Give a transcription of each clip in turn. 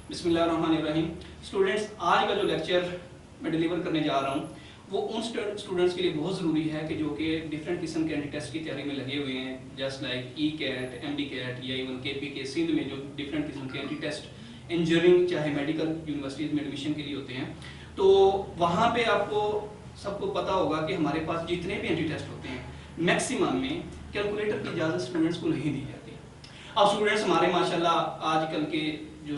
बिस्मिल्लाहिर्रहमानिर्रहीम। स्टूडेंट्स, आज का जो लेक्चर मैं डिलीवर करने जा रहा हूँ वो उन स्टूडेंट्स के लिए बहुत ज़रूरी है कि जो कि डिफरेंट किस्म के एंटी टेस्ट की तैयारी में लगे हुए हैं, just like E CAT, M D CAT या even K P K Sindh में जो डिफरेंट किस्म के एंटी टेस्ट इंजीनियरिंग चाहे मेडिकल यूनिवर्सिटीज़ में एडमिशन के लिए होते हैं। तो वहाँ पे आपको सबको पता होगा कि हमारे पास जितने भी एंटी टेस्ट होते हैं मैक्सिमम में कैलकुलेटर की इजाज़त स्टूडेंट्स को नहीं दी जाती। अब स्टूडेंट्स हमारे माशाल्लाह आजकल के जो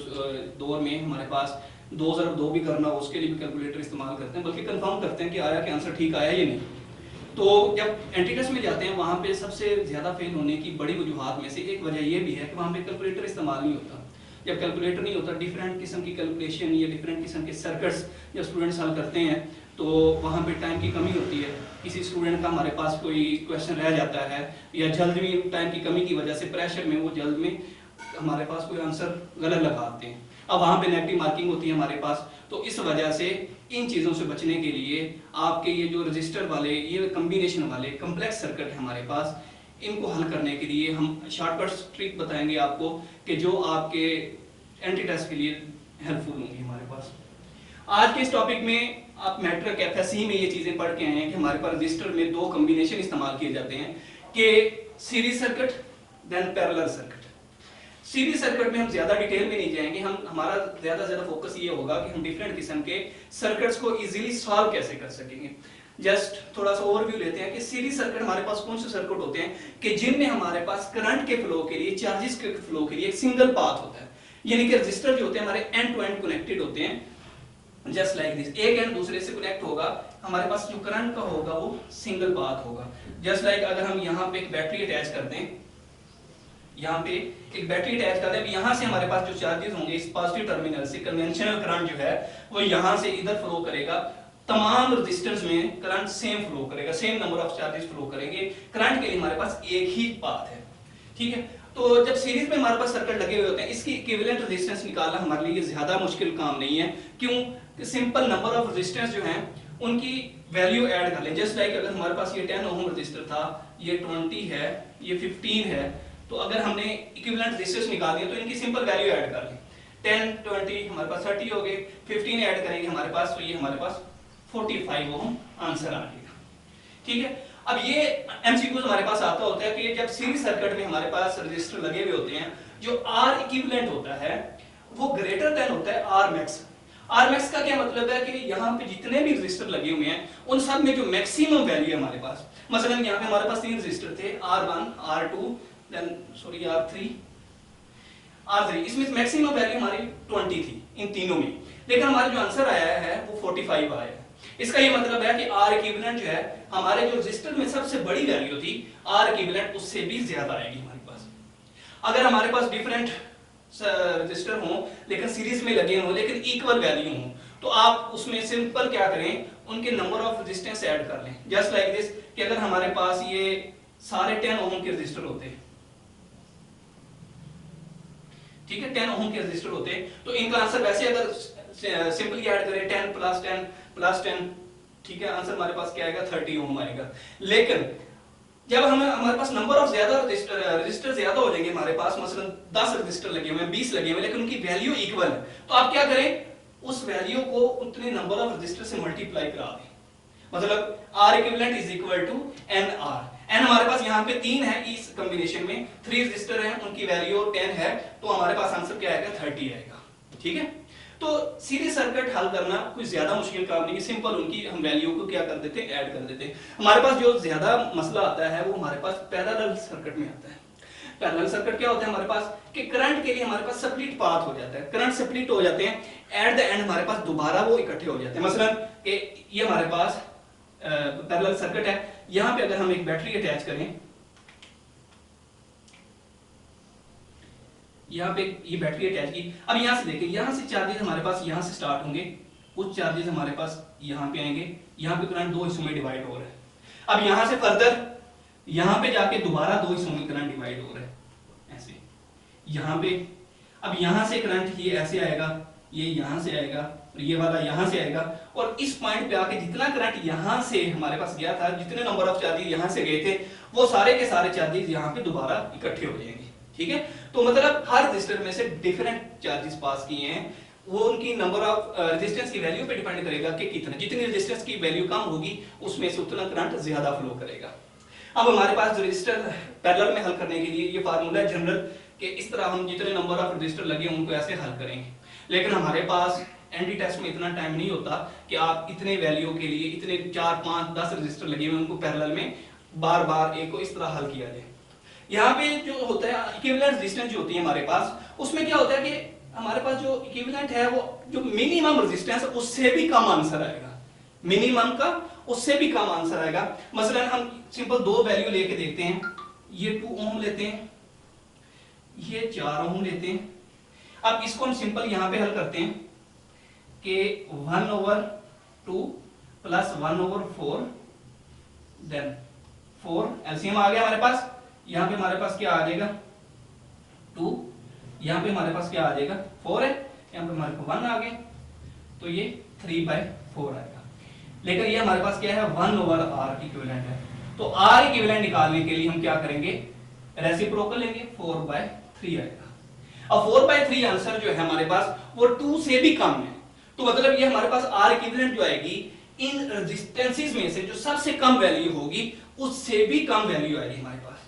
दौर में हमारे पास 2002 भी करना हो उसके लिए भी कैलकुलेटर इस्तेमाल करते हैं, बल्कि कंफर्म करते हैं कि आया कि आंसर ठीक आया या नहीं। तो जब एंटी टेस्ट में जाते हैं वहाँ पे सबसे ज़्यादा फेल होने की बड़ी वजूहात में से एक वजह ये भी है कि वहाँ पे कैलकुलेटर इस्तेमाल नहीं होता। जब कैलकुलेटर नहीं होता, डिफरेंट किस्म की कैलकुलेशन या डिफरेंट किस्म के सर्किट्स जब स्टूडेंट्स हल करते हैं तो वहाँ पे टाइम की कमी होती है। किसी स्टूडेंट का हमारे पास कोई क्वेश्चन रह जाता है या जल्द में टाइम की कमी की वजह से प्रेशर में वो जल्द में हमारे पास कोई आंसर गलत लगाते हैं। अब वहाँ पे नेगेटिव मार्किंग होती है हमारे पास। तो इस वजह से इन चीज़ों से बचने के लिए आपके ये जो रजिस्टर वाले ये कम्बिनेशन वाले कम्प्लेक्स सर्किट है हमारे पास, इनको हल करने के लिए हम शॉर्टकट ट्रिक बताएंगे आपको कि जो आपके एंटी टेस्ट के लिए हेल्पफुल होंगी हमारे पास। आज के इस टॉपिक में आप मैट्रिक एफएससी में ये चीज़ें पढ़ के आए हैं कि हमारे पास रजिस्टर में दो कम्बिनेशन इस्तेमाल किए जाते हैं कि series circuit then parallel circuit. Series circuit में हम ज्यादा डिटेल में नहीं जाएंगे, हमारा ज्यादा फोकस ये होगा कि हम डिफरेंट किस्म के सर्किट्स को इजीली सॉल्व कैसे कर सकेंगे। जस्ट थोड़ा सा ओवरव्यू लेते हैं कि सीरीज सर्किट हमारे पास कौन से सर्किट होते हैं कि जिनमें हमारे पास करंट के फ्लो के लिए, चार्जेस के फ्लो के लिए एक सिंगल पाथ होता है, यानी कि रजिस्टर जो होते हैं हमारे एंड टू एंड कनेक्टेड होते हैं। जस्ट लाइक दिस, एक एंड दूसरे से कनेक्ट होगा, हमारे पास जो करंट का होगा वो सिंगल पाथ होगा। जस्ट लाइक अगर हम यहाँ पे एक बैटरी अटैच कर दें, यहाँ पे एक बैटरी अटैच कर दें, यहाँ से हमारे पास जो चार्जेस होंगे इस पॉजिटिव टर्मिनल से कन्वेंशनल करंट जो है वो यहाँ से इधर फ्लो करेगा। तमाम रेजिस्टेंस में करंट सेम फ्लो करेगा, same number of charges flow करेंगे। करंट के लिए हमारे पास एक ही पाथ है, ठीक है। तो जब सीरीज में हमारे पास सर्किट लगे हुए होते हैं, इसकी इक्विवेलेंट रेजिस्टेंस निकालना हमारे लिए ज्यादा मुश्किल काम नहीं है। क्यों? सिंपल नंबर ऑफ रेजिस्टेंस जो हैं उनकी वैल्यू ऐड कर लें। जस्ट लाइक अगर हमारे पास ये 10 ओम रेजिस्टर था, ये 20 है, ये 15 है, तो अगर हमने इक्विवेलेंट रेजिस्टेंस निकाल दिया तो इनकी सिंपल वैल्यू ऐड कर लें। 10 20 हमारे पास 30 हो गए, 15 ऐड करेंगे हमारे पास, तो ये हमारे पास 45 ओम आंसर आ जाएगा, ठीक है। अब ये एमसीक्यूज हमारे पास आता होता है कि जब सीरीज सर्किट में हमारे पास रेजिस्टर लगे हुए होते हैं, जो आर इक्विवेलेंट होता है वो ग्रेटर देन होता है आर मैक्स। आर मैक्स का क्या मतलब है कि यहाँ पे जितने भी रेजिस्टर लगे हुए हैं उन सब में जो मैक्सिमम वैल्यू है हमारे पास, मसलन यहाँ पे हमारे पास 3 रेजिस्टर थे, R1 R2 then sorry R3 R3, इसमें मैक्सिमम वैल्यू हमारी 20 थी इन तीनों में, लेकिन हमारा जो आंसर आया है वो 45 आया है। इसका ये मतलब है कि आर इक्विवेलेंट जो है हमारे जो रेजिस्टर में सबसे बड़ी वैल्यू थी, आर इक्विवेलेंट उससे भी ज्यादा आएगी हमारे पास। अगर हमारे पास डिफरेंट रजिस्टर हो लेकिन सीरीज में लगे हों लेकिन इक्वल वैल्यू हो, तो आप उसमें सिंपल क्या करें, उनके नंबर ऑफ रेजिस्टेंस ऐड कर लें। जस्ट लाइक दिस कि अगर हमारे पास ये सारे 10 ओम के रजिस्टर होते हैं, ठीक है, 10 ओम के रजिस्टर होते हैं, तो इनका आंसर वैसे अगर सिंपली ऐड करें 10 प्लस 10, ठीक है, आंसर हमारे पास क्या आएगा 30 ओम आएगा। लेकिन जब हमारे पास नंबर ऑफ ज्यादा रजिस्टर ज्यादा हो जाएंगे, हमारे पास मसलन 10 रजिस्टर लगे हुए हैं, 20 लगे हुए हैं, लेकिन उनकी वैल्यू इक्वल है, तो आप क्या करें, उस वैल्यू को उतने नंबर ऑफ रजिस्टर से मल्टीप्लाई करा दें। मतलब R equivalent is equal to NR। N हमारे पास यहाँ पे 3 है, इस कॉम्बिनेशन में 3 रजिस्टर हैं, उनकी वैल्यू 10 है, तो हमारे पास आंसर क्या आएगा 30 आएगा, ठीक है। तो सीरीज सर्किट हल करना कोई ज्यादा मुश्किल काम नहीं है, सिंपल उनकी हम वैल्यू को क्या कर देते हैं, ऐड कर देते हैं। हमारे पास जो ज्यादा मसला आता है वो हमारे पास पैरेलल सर्किट में आता है। पैरेलल सर्किट क्या होता है हमारे पास कि करंट के लिए हमारे पास स्प्लिट पाथ हो जाता है, करंट स्प्लिट हो जाते हैं, एट द एंड हमारे पास दोबारा वो इकट्ठे हो जाते हैं। मसलन कि ये हमारे पास पैरेलल सर्किट है, यहाँ पे अगर हम एक बैटरी अटैच करें, यहाँ पे ये बैटरी अटैच की, अब यहाँ से देखिए, यहाँ से चार्जेस हमारे पास यहाँ से स्टार्ट होंगे, कुछ चार्जेस हमारे पास यहाँ पे आएंगे, यहाँ पे करंट 2 हिस्सों में डिवाइड हो रहा है। अब यहाँ से फर्दर यहाँ पे जाके दोबारा 2 हिस्सों में करंट डिवाइड हो रहा है ऐसे, यहाँ पे अब यहाँ से करंट ये ऐसे आएगा, ये यहाँ से आएगा और ये वाला यहाँ से आएगा, और इस पॉइंट पे आके जितना करंट यहाँ से हमारे पास गया था, जितने नंबर ऑफ चार्जेस यहाँ से गए थे, वो सारे के सारे चार्जेस यहाँ पे दोबारा इकट्ठे हो जाएंगे, ठीक है। तो मतलब हर रजिस्टर में से डिफरेंट चार्जेस पास किए हैं, वो उनकी नंबर ऑफ रेजिस्टेंस की वैल्यू पे डिपेंड करेगा कि कितना, जितनी रेजिस्टेंस की वैल्यू कम होगी उसमें से उतना करंट ज्यादा फ्लो करेगा। अब हमारे पास जो रजिस्टर पैरेलल में हल करने के लिए ये फार्मूला है जनरल कि इस तरह हम जितने नंबर ऑफ रजिस्टर लगे उनको ऐसे हल करेंगे, लेकिन हमारे पास एनडी टेस्ट में इतना टाइम नहीं होता कि आप इतने वैल्यू के लिए इतने 4 5 10 रजिस्टर लगे हुए उनको पैरेलल में बार बार एक को इस तरह हल किया जाए। यहाँ पे जो होता है इक्विवेलेंट रेजिस्टेंस जो होती है हमारे पास, उसमें क्या होता है कि हमारे पास जो इक्विवेलेंट है वो जो मिनिमम रेजिस्टेंस उससे भी कम आंसर आएगा, मिनिमम का उससे भी कम आंसर आएगा। मसलन हम सिंपल दो वैल्यू लेके देखते हैं, ये 2 ओम लेते हैं, ये 4 ओम लेते हैं। अब इसको हम सिंपल यहां पे हल करते हैं कि 1/2 प्लस 1/4 देन 4 एलसीएम आ गया हमारे पास। यहां पे हमारे पास क्या आ जाएगा 2, यहां पे हमारे पास क्या आ जाएगा 4 है, यहां पे हमारे पास 1 आ गया, तो ये 3/4 आएगा। लेकिन ये हमारे पास क्या है 1/r इक्विवेलेंट है, तो r इक्विवेलेंट निकालने के लिए हम क्या करेंगे रेसिप्रोकल लेंगे, 4/3 आएगा। अब 4/3 आंसर जो है हमारे पास वो 2 से भी कम है, तो मतलब ये हमारे पास r इक्विवेलेंट जो आएगी इन रेजिस्टेंसेस में से जो सबसे कम वैल्यू होगी उससे भी कम वैल्यू आएगी हमारे पास,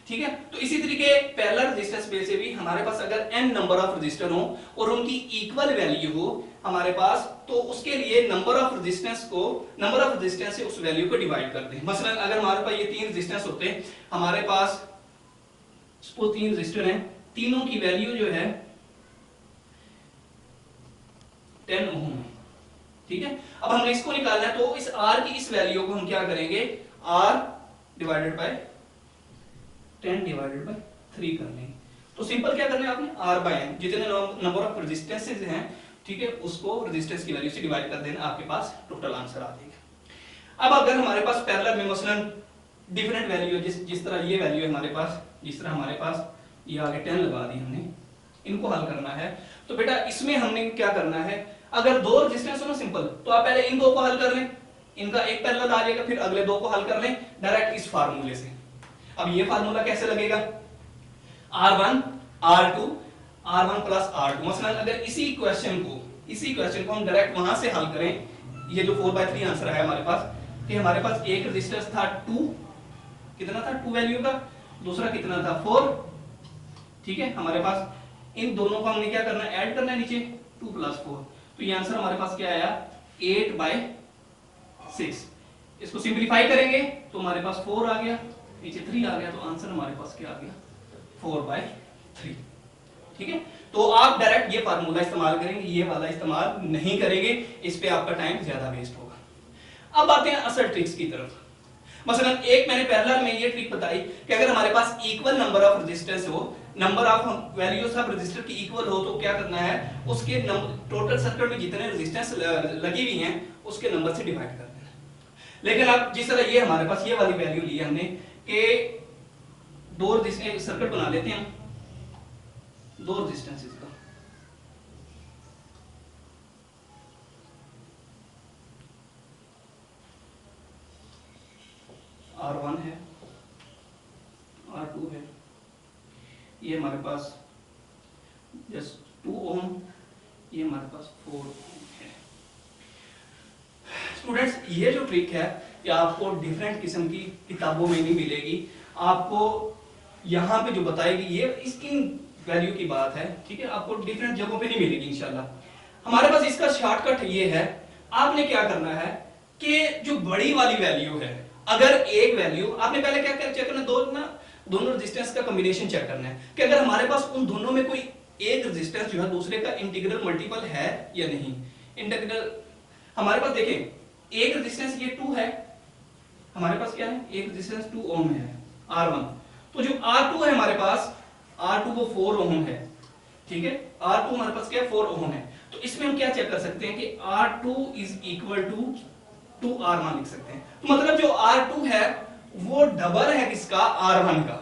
ठीक है। तो इसी तरीके पैरेलल रेजिस्टेंस में से भी हमारे पास अगर n नंबर ऑफ रेजिस्टर हो और उनकी इक्वल वैल्यू हो हमारे पास, तो उसके लिए नंबर ऑफ रेजिस्टेंस से उस वैल्यू को डिवाइड करते हैं। मसलन अगर हमारे पास ये 3 रेजिस्टेंस होते हैं, हमारे पास सपोज 3 रेजिस्टर हैं, तीनों की वैल्यू जो है 10 ओम है, ठीक है। अब हमें इसको निकालना है, तो इस r की इस वैल्यू को हम क्या करेंगे r divided by 10 divided by 3 कर लेंगे। तो सिंपल क्या करना है आपने r/n जितने नंबर ऑफ रेजिस्टेंसेस हैं, ठीक है, उसको रेजिस्टेंस की वैल्यू से डिवाइड कर देना, आपके पास टोटल आंसर आ जाएगा। अब अगर हमारे पास पैरेलल में मसलन डिफरेंट वैल्यू है, जिस तरह ये वैल्यू है हमारे पास, जिस तरह हमारे पास ये आगे 10 लगा दी हमने, इनको हल करना है, तो बेटा इसमें हमने क्या करना है, अगर दो रेजिस्टेंस हो ना सिंपल, तो आप पहले इन दो को हल कर लें, इनका एक पैरेलल आ जाएगा, फिर अगले दो को हल कर लें डायरेक्ट इस फार्मूले से। अब ये फार्मूला कैसे लगेगा r1 r2 r1 plus r2। मसलन अगर इसी क्वेश्चन को हम डायरेक्ट वहां से हल करें, ये जो 4/3 आंसर है हमारे पास, कि हमारे पास एक रेजिस्टेंस था 2, कितना था 2 वैल्यू का, दूसरा कितना था 4, ठीक है। हमारे पास इन दोनों को हमने क्या करना है ऐड करना है नीचे 2 + 4, तो ये आंसर हमारे पास क्या आया 8/6। इसको सिंपलीफाई करेंगे तो हमारे पास 4 आ गया, नीचे 3 आ गया, तो आंसर हमारे पास क्या आ गया 4/3, ठीक है। तो आप डायरेक्ट ये फार्मूला इस्तेमाल करेंगे, ये वाला इस्तेमाल नहीं करेंगे, इस पे आपका टाइम ज्यादा वेस्ट होगा। अब आते हैं असल ट्रिक्स की तरफ। मसलन एक मैंने पैरेलल में ये ट्रिक बताई कि अगर हमारे पास इक्वल नंबर ऑफ रेजिस्टेंस हो, number of values of resistor की इक्वल हो, तो क्या करना है उसके टोटल सर्किट में जितने रेजिस्टेंस लगी हुई हैं उसके नंबर से डिवाइड कर देना। लेकिन अब जिस तरह ये हमारे पास ये वाली वैल्यू ली है हमने कि दो सर्किट बना लेते हैं, दो रेजिस्टेंसेस का, R1 है, R2 है, ये हमारे पास जस्ट 2 ओम, ये हमारे पास 4 ओम है। स्टूडेंट्स ये जो ट्रिक है ये आपको डिफरेंट किस्म की किताबों में नहीं मिलेगी, आपको यहाँ पे जो बताएगी ये इसकी वैल्यू की बात है, ठीक है, आपको डिफरेंट जगहों पे नहीं मिलेगी इंशाल्लाह। हमारे पास इसका शॉर्टकट ये है, आपने क्या करना है कि जो बड़ी वाली वैल्यू है, अगर एक वैल्यू आपने पहले क्या चेक करना, दोनों रेजिस्टेंस का कॉम्बिनेशन चेक करना है कि अगर हमारे पास उन दोनों में कोई एक रेजिस्टेंस जो है दूसरे का इंटीग्रल मल्टीपल है या नहीं। इंटीग्रल हमारे पास देखें एक रेजिस्टेंस ये 2 है, हमारे पास क्या है एक रेजिस्टेंस 2 ओम है R1, तो जो R2 है हमारे पास R2 वो 4 ओम है, ठीक है, R2 हमारे पास क्या है 4 ओम है। तो इसमें हम क्या चेक कर सकते हैं कि R2 is equal to 2R1 लिख सकते हैं। तो मतलब जो R2 है वो डबल है किसका R1 का,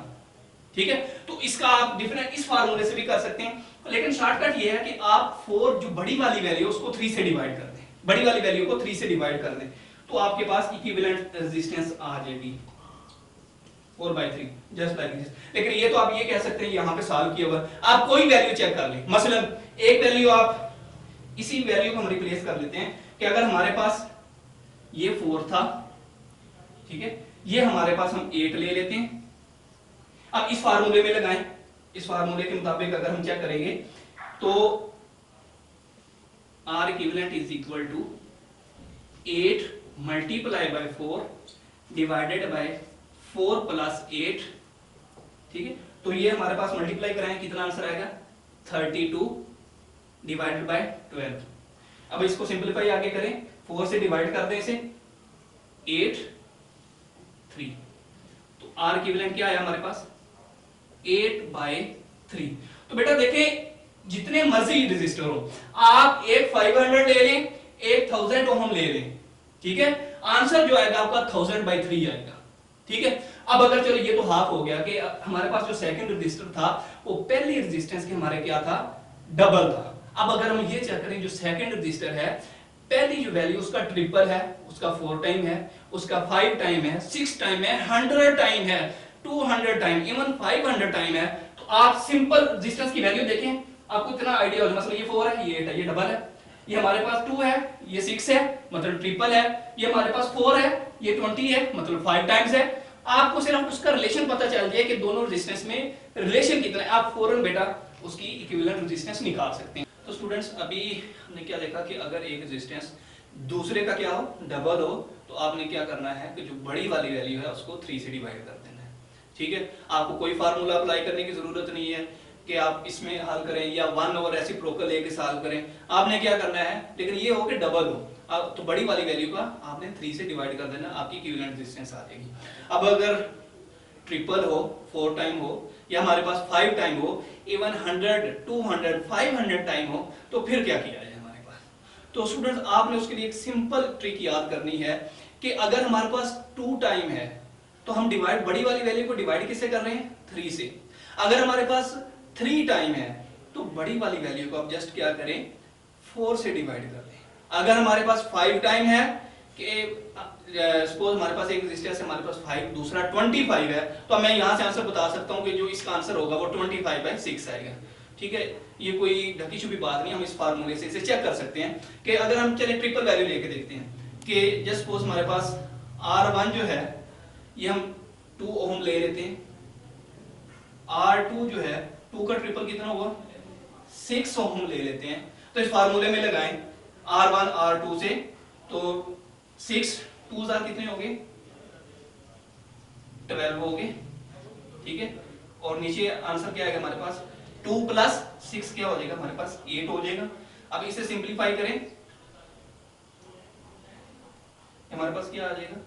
ठीक है। तो इसका आप डिफरेंट इस फार्मूले से भी कर सकते हैं, लेकिन शॉर्टकट ये है कि आप 4 जो बड़ी वाली वैल्यू उसको 3 से डिवाइड कर दें, बड़ी वाली वैल्यू को 3 से डिवाइड कर दें, तो आपके पास इक्विवेलेंट रेजिस्टेंस आ जाएगी 4/3 जस्ट लाइक दिस। लेकिन ये तो आप ये कह सकते हैं यहाँ पे सॉल्व किया हुआ, आप कोई वैल्यू चेक कर लें। मसलन एक वैल्यू आप इसी वैल्यू को हम रिप्लेस कर लेते हैं कि अगर हमारे पास ये 4 था, ठीक है, ये हमारे पास हम 8 ले लेते हैं। अब इस फार्मूले में लगाएं, इस फार्मूले के मुताबिक अगर हम चेक करेंगे तो R equivalent is equal to 8 multiply by 4 divided by 4 plus 8, ठीक है। तो ये हमारे पास मल्टीप्लाई कराएं, कितना आंसर आएगा 32 डिवाइडेड बाय 12। अब इसको सिंपलीफाई आगे करें, 4 से डिवाइड कर दें इसे, 8 3, तो R इक्विवेलेंट क्या आया हमारे पास 8/3। तो बेटा देखें जितने मर्जी रेजिस्टर हो, आप एक 500 ले लें, एक 1000 ओम ले लें, ठीक है, आंसर जो आएगा आपका 1000/3 आएगा, ठीक है। अब अगर चलो ये तो हाफ हो गया कि हमारे पास जो सेकंड रेजिस्टर था वो पहली रेजिस्टेंस के हमारे क्या था, डबल था। अब अगर हम ये चेक करें जो सेकंड रेजिस्टर है, पहली जो वैल्यू उसका ट्रिपल है, उसका 4 टाइम है, उसका 5 टाइम है, 6 टाइम है, 100 टाइम है, 200 टाइम, इवन 500 टाइम है। तो आप सिंपल रेजिस्टेंस की वैल्यू देखें, आपको इतना आइडिया हो, मतलब ये 4 है, ये 8 है, ये डबल है, ये हमारे पास 2 है, ये 6 है, मतलब ट्रिपल है, ये हमारे पास 4 है, ये 20 है, मतलब 5 टाइम्स है। आपको सिर्फ उसका रिलेशन पता चल जाए कि दोनों रेजिस्टेंस में रिलेशन कितना है, आप फौरन बेटा उसकी इक्विवेलेंट रेजिस्टेंस निकाल सकते हैं। तो स्टूडेंट्स अभी हमने क्या देखा कि अगर एक रेजिस्टेंस दूसरे का क्या हो, डबल हो, तो आपने क्या करना है कि जो बड़ी वाली वैल्यू है उसको 3 से डिवाइड कर देना है, ठीक है। आपको कोई फार्मूला अप्लाई करने की जरूरत नहीं है कि आप इसमें हल करें या 1 ओवर रेसिप्रोकल लेके सॉल्व करें, आपने क्या करना है, लेकिन ये हो कि डबल हो, तो बड़ी वाली वैल्यू का आपने 3 से डिवाइड कर देना, आपकी इक्विवेलेंट रेजिस्टेंस आ जाएगी। अब अगर ट्रिपल हो, 4 टाइम हो, या हमारे पास 5 टाइम हो, इवन 100, 200, 500 टाइम हो, तो फिर क्या किया जाए हमारे पास। तो स्टूडेंट्स आपने उसके लिए एक सिंपल ट्रिक याद करनी है कि अगर हमारे पास 2 टाइम है तो हम डिवाइड, बड़ी वाली वैल्यू को डिवाइड किससे कर रहे हैं, 3 से। अगर हमारे पास 3 टाइम है तो बड़ी वाली वैल्यू को आप जस्ट क्या करें, 4 से डिवाइड कर दें। अगर हमारे पास 5 टाइम है कि सपोज हमारे पास एक रेजिस्टेंस है, हमारे पास 5, दूसरा 25 है, तो मैं यहां से आंसर बता सकता हूं कि जो इसका आंसर होगा वो 25/6 आएगा, ठीक है। ये कोई ढकी छुपी बात नहीं, हम इस फार्मूले से इसे चेक कर सकते हैं कि अगर हम चले ट्रिपल वैल्यू लेके देखते हैं कि जस्ट सपोज हमारे पास R1 जो है ये हम 2 ओम ले लेते हैं, R2 जो है 2 का ट्रिपल कितना होगा 6 ओम ले लेते हैं। तो इस फार्मूले में लगाएं R1 R2 से, तो 6 2 कितने हो गए 12 हो गए, ठीक है। और नीचे आंसर क्या आएगा हमारे पास 2 प्लस 6 क्या हो जाएगा हमारे पास 8 हो जाएगा। अब इसे सिंप्लीफाई करें, हमारे पास क्या आ जाएगा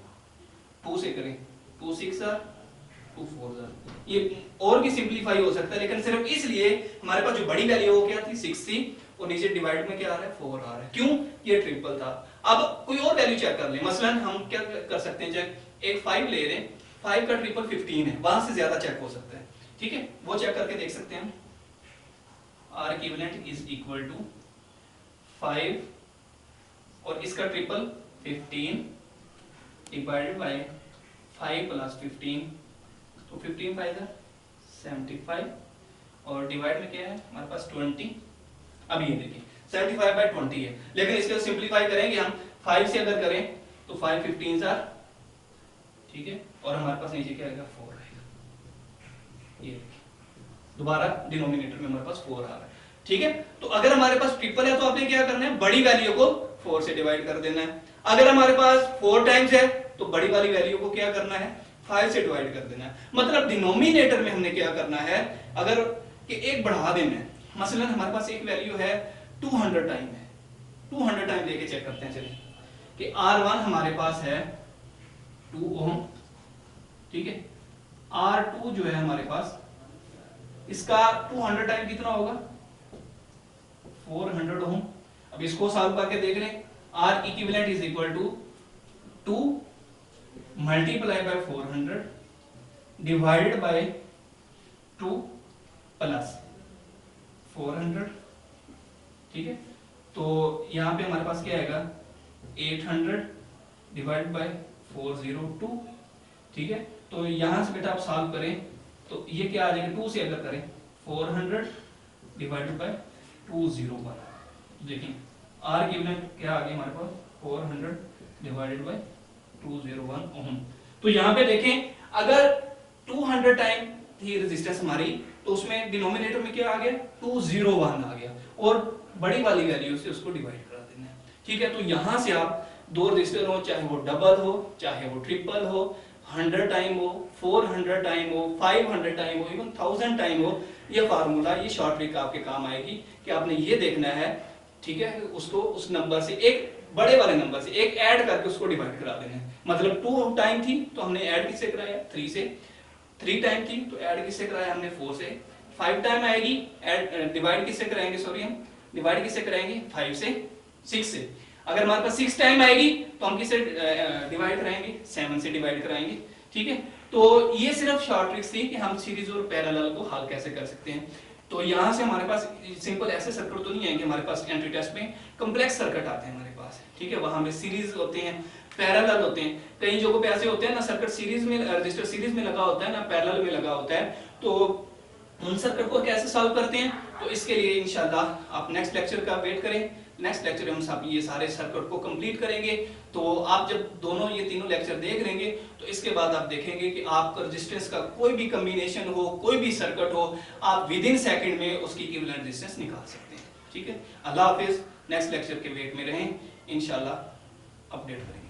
2 से करें, 2 6 2 4 ये और भी सिंप्लीफाई हो सकता है, लेकिन सिर्फ इसलिए हमारे पास जो बड़ी वैल्यू वो क्या थी 6 थी, और नीचे डिवाइड में क्या आ रहा है 4 आ रहा है, क्यों, ये ट्रिपल था। अब कोई और वैल्यू चेक कर लें, मसलन हम क्या कर सकते हैं, चेक एक 5 ले रहे हैं, 5 का ट्रिपल 15 है, वहां से ज्यादा चेक हो सकता है, ठीक है, वो चेक करके देख सकते हैं। R equivalent is equal to 5 और इसका ट्रिपल 15 डिवाइडेड बाय 5 प्लस 15, तो 15 5 75 और डिवाइड में क्या है हमारे पास 20। अब ये देखिए 75/20 है, लेकिन इसको सिंप्लीफाई करेंगे हम 5 से अगर करें तो 5 15 ठीक है, और हमारे पास नीचे क्या आएगा 4 आएगा। ये देखिए दोबारा डिनोमिनेटर में हमारे पास 4 आ रहा है, ठीक है। तो अगर हमारे पास ट्रिपल है तो आपने क्या करना है, बड़ी वैल्यू को 4 से डिवाइड कर देना है। अगर हमारे पास 4 टाइम्स है तो बड़ी वाली वैल्यू को क्या करना है 5 से डिवाइड कर देना है। मतलब डिनोमिनेटर में हमने क्या करना है, अगर कि एक बढ़ा देना है, मसलन हमारे पास एक वैल्यू है 200 टाइम है, 200 टाइम लेके चेक करते हैं चलिए कि R1 हमारे पास है 2 ओम, ठीक है, R2 जो है हमारे पास इसका 200 टाइम कितना होगा 400 ओम। अब इसको सॉल्व करके देख रहे हैं, R equivalent is equal to 2 multiply by 400 divided by 2 plus 400, ठीक है। तो यहां पे हमारे पास क्या आएगा 800 डिवाइड बाय 402, ठीक है। तो यहाँ से बेटा आप सॉल्व करें तो ये क्या आ जाएगा, 2 से अगर करें 400 डिवाइडेड बाय 201, देखिए आर गिवन क्या आ गया हमारे पास 400 डिवाइडेड बाय 201 ओम। तो यहाँ पे देखें अगर 200 टाइम थी रेजिस्टेंस हमारी तो उसमें डिनोमिनेटर में क्या आ गया 201 आ गया और बड़ी वाली वैल्यू से उसको डिवाइड करा देना है। ठीक है, तो यहाँ से आप दो रजिस्टर हो, चाहे वो डबल हो चाहे वो ट्रिपल हो, 100 टाइम हो, 400 टाइम हो, 500 टाइम हो, इवन 1000 टाइम हो, ये फार्मूला ये शॉर्ट ट्रिक आपके काम आएगी कि आपने ये देखना है। ठीक है, उसको उस नंबर से एक बड़े वाले नंबर से एक ऐड करके उसको डिवाइड करा देना है। मतलब 2 टाइम थी तो हमने ऐड किससे कराया 3 से, 3 टाइम थी तो ऐड किससे कराया हमने 4 से, 5 टाइम आएगी ऐड डिवाइड किससे कराएंगे, सॉरी हम डिवाइड किससे कराएंगे 5 से 6 से। अगर हमारे पास 6 टाइम आएगी तो हम किससे डिवाइड कराएंगे 7 से डिवाइड कराएंगे। ठीक है, तो ये सिर्फ शॉर्ट ट्रिक्स थी कि हम सीरीज और पैरेलल को हल कैसे कर सकते हैं। तो यहाँ से हमारे पास सिंपल ऐसे सर्किट तो नहीं आएंगे, हमारे पास एंट्री टेस्ट में कॉम्प्लेक्स सर्किट आते हैं हमारे पास। ठीक है, वहां में सीरीज होते हैं पैरेलल होते हैं, कई जगहों पे ऐसे होते हैं ना सर्किट सीरीज में रजिस्टर सीरीज में लगा होता है ना पैरेलल में लगा होता है, तो उन सर्किट को कैसे सॉल्व करते हैं। तो इसके लिए इंशाल्लाह आप नेक्स्ट लेक्चर का वेट करें, नेक्स्ट लेक्चर में हम सब ये सारे सर्किट को कंप्लीट करेंगे। तो आप जब दोनों ये तीनों लेक्चर देख लेंगे तो इसके बाद आप देखेंगे कि आपका रेजिस्टेंस का कोई भी कॉम्बिनेशन हो, कोई भी सर्किट हो, आप विद इन सेकंड में उसकी इक्विवेलेंट रेजिस्टेंस निकाल सकते हैं। ठीक है, अल्लाह हाफिज, नेक्स्ट लेक्चर के वेट में रहें, इंशाल्लाह अपडेट करेंगे।